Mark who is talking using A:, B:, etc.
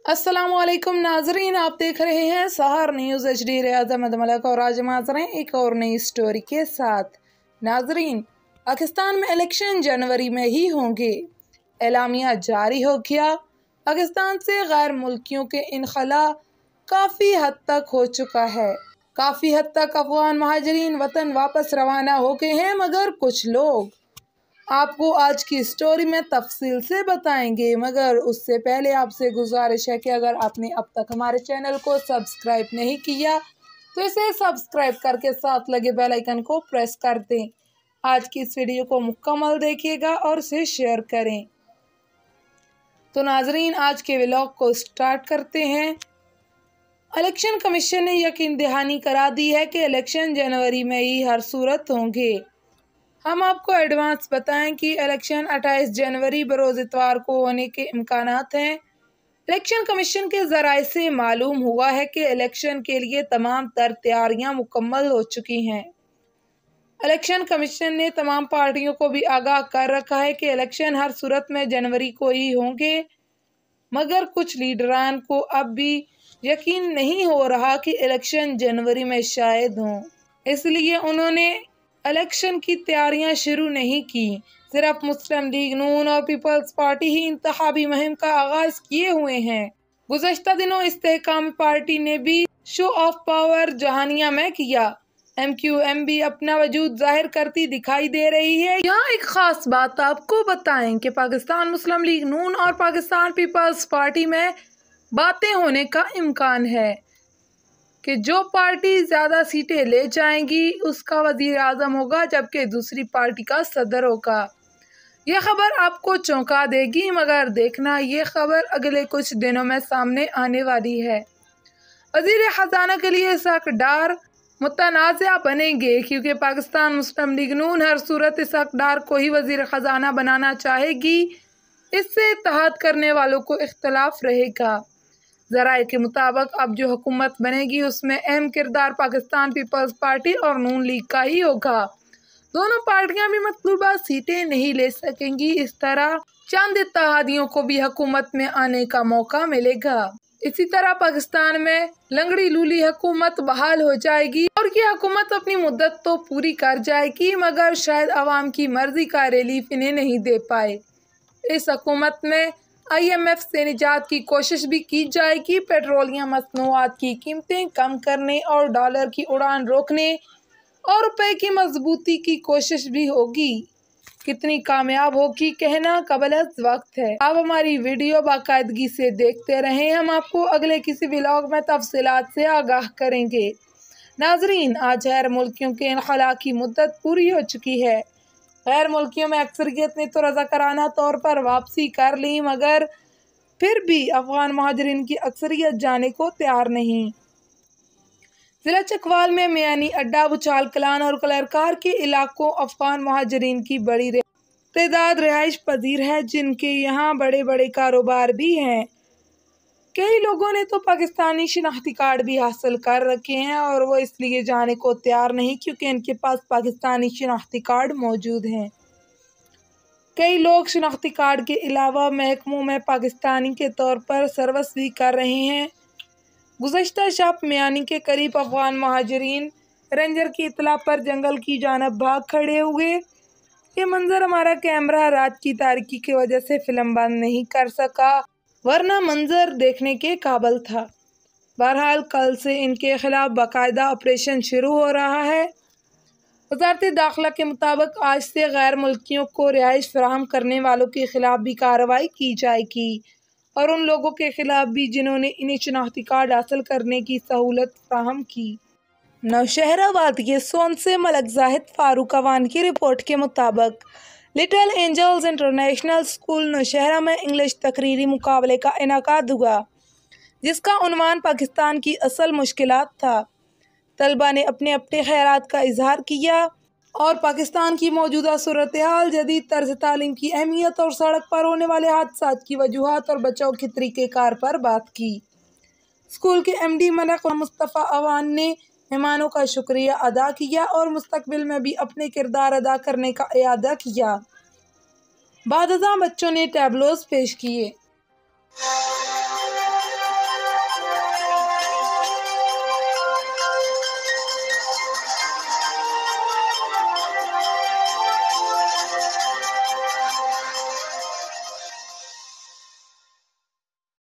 A: अस्सलामुअलैकुम नाजरीन, आप देख रहे हैं सहर न्यूज़ HD। रियाज अहमद मलक और आज हाज़िर हैं एक और नई स्टोरी के साथ। नाजरीन, पाकिस्तान में इलेक्शन जनवरी में ही होंगे, एलामिया जारी हो गया। पाकिस्तान से गैर मुल्कियों के इनखला काफ़ी हद तक हो चुका है। काफ़ी हद तक अफगान महाजरीन वतन वापस रवाना हो गए हैं, मगर कुछ लोग आपको आज की स्टोरी में तफसील से बताएंगे। मगर उससे पहले आपसे गुजारिश है कि अगर आपने अब तक हमारे चैनल को सब्सक्राइब नहीं किया तो इसे सब्सक्राइब करके साथ लगे बेल आइकन को प्रेस कर दें। आज की इस वीडियो को मुकम्मल देखिएगा और इसे शेयर करें। तो नाजरीन, आज के व्लॉग को स्टार्ट करते हैं। इलेक्शन कमीशन ने यकीन दहानी करा दी है कि इलेक्शन जनवरी में ही हर सूरत होंगे। हम आपको एडवांस बताएं कि इलेक्शन 28 जनवरी बरोज़ इतवार को होने के इम्कानात हैं। इलेक्शन कमीशन के ज़राए से मालूम हुआ है कि इलेक्शन के लिए तमाम तर तैयारियां मुकम्मल हो चुकी हैं। इलेक्शन कमीशन ने तमाम पार्टियों को भी आगाह कर रखा है कि इलेक्शन हर सूरत में जनवरी को ही होंगे, मगर कुछ लीडरान को अब भी यकीन नहीं हो रहा कि इलेक्शन जनवरी में शायद हों, इसलिए उन्होंने इलेक्शन की तैयारियां शुरू नहीं की। सिर्फ मुस्लिम लीग नून और पीपल्स पार्टी ही इंतखाबी मुहिम का आगाज किए हुए हैं। गुज़श्ता दिनों इस्तेहकामी पार्टी ने भी शो ऑफ पावर जहानिया में किया। MQM भी अपना वजूद जाहिर करती दिखाई दे रही है। यहाँ एक खास बात आपको बताएं कि पाकिस्तान मुस्लिम लीग नून और पाकिस्तान पीपल्स पार्टी में बातें होने का इम्कान है कि जो पार्टी ज़्यादा सीटें ले जाएंगी उसका वज़ीर आज़म होगा, जबकि दूसरी पार्टी का सदर होगा। यह खबर आपको चौंका देगी, मगर देखना ये खबर अगले कुछ दिनों में सामने आने वाली है। वज़ीर ख़जाना के लिए इसहाक़ डार मुतनाज़ा बनेंगे, क्योंकि पाकिस्तान मुस्लिम लीग नून हर सूरत इसहाक़ डार को ही वज़ीर ख़जाना बनाना चाहेगी। इससे इत्तेहाद करने वालों को इख्तलाफ रहेगा। ज़राए के मुताबिक अब जो हुकूमत बनेगी उसमें अहम किरदार पाकिस्तान पीपल्स पार्टी और नून लीग का ही होगा। दोनों पार्टियां भी मतलूबा सीटें नहीं ले सकेंगी। इस तरह चंद इत्तेहादियों को भी हुकूमत में आने का मौका मिलेगा। इसी तरह पाकिस्तान में लंगड़ी लूली हुकूमत बहाल हो जाएगी और ये हुकूमत अपनी मुद्दत तो पूरी कर जाएगी, मगर शायद अवाम की मर्जी का रिलीफ इन्हें नहीं दे पाए। इस हुकूमत में IMF से निजात की कोशिश भी की जाएगी। पेट्रोलियम मसनूआत की कीमतें कम करने और डॉलर की उड़ान रोकने और रुपए की मजबूती की कोशिश भी होगी। कितनी कामयाब होगी कहना क़ब्ल-अज़-वक़्त है। आप हमारी वीडियो बाकायदगी से देखते रहें, हम आपको अगले किसी व्लॉग में तफसीलात से आगाह करेंगे। नाजरीन, आज गैर मुल्कियों के इनखला की मुद्दत पूरी हो चुकी है। गैर मुल्कियों में अक्सरियत ने तो रज़ाकाराना तौर पर वापसी कर ली, मगर फिर भी अफगान महाजरीन की अक्सरियत जाने को तैयार नहीं। ज़िला चकवाल में मियानी अड्डा, बुचाल कलान और कलरकार के इलाकों अफगान महाजरीन की बड़ी तादाद रिहाइश पजीर है, जिनके यहाँ बड़े बड़े कारोबार भी हैं। कई लोगों ने तो पाकिस्तानी शिनाख्ती कार्ड भी हासिल कर रखे हैं और वो इसलिए जाने को तैयार नहीं क्योंकि इनके पास पाकिस्तानी शिनाख्ती कार्ड मौजूद हैं। कई लोग शिनाख्ती कार्ड के अलावा महकमों में पाकिस्तानी के तौर पर सर्विस भी कर रहे हैं। गुज़श्ता शब मियानी के करीब अफगान महाजरीन रेंजर की इतला पर जंगल की जानब भाग खड़े हुए। ये मंजर हमारा कैमरा रात की तारीकी की वजह से फिल्म बंद नहीं कर सका, वरना मंजर देखने के काबिल था। बहरहाल कल से इनके खिलाफ बाकायदा ऑपरेशन शुरू हो रहा है। वज़ारत दाखिला के मुताबिक आज से गैर मुल्कियों को रिहाइश फराहम करने वालों के खिलाफ भी कार्रवाई की जाएगी और उन लोगों के खिलाफ भी जिन्होंने इन्हें शनाख्ती कार्ड हासिल करने की सहूलत फराहम की। नौशहरा वादिये सोन से मलक जाहिद फारूक अवान की रिपोर्ट के मुताबिक Little Angels International School Nowshera में इंग्लिश तकरीरी मुकाबले का इनेकाद हुआ, जिसका उन्वान पाकिस्तान की असल मुश्किलात था। तलबा ने अपने अपने ख़यालात का इजहार किया और पाकिस्तान की मौजूदा सूरत हाल, जदीद तर्ज तालीम की अहमियत और सड़क पर होने वाले हादसात की वजूहात और बचाव के तरीक़ेकार पर बात की। स्कूल के MD मलक मुस्तफ़ा अवान ने मेहमानों का शुक्रिया अदा किया और मुस्तकबिल में भी अपने किरदार अदा करने का इरादा किया। बाद बच्चों ने टैबलोज पेश किए।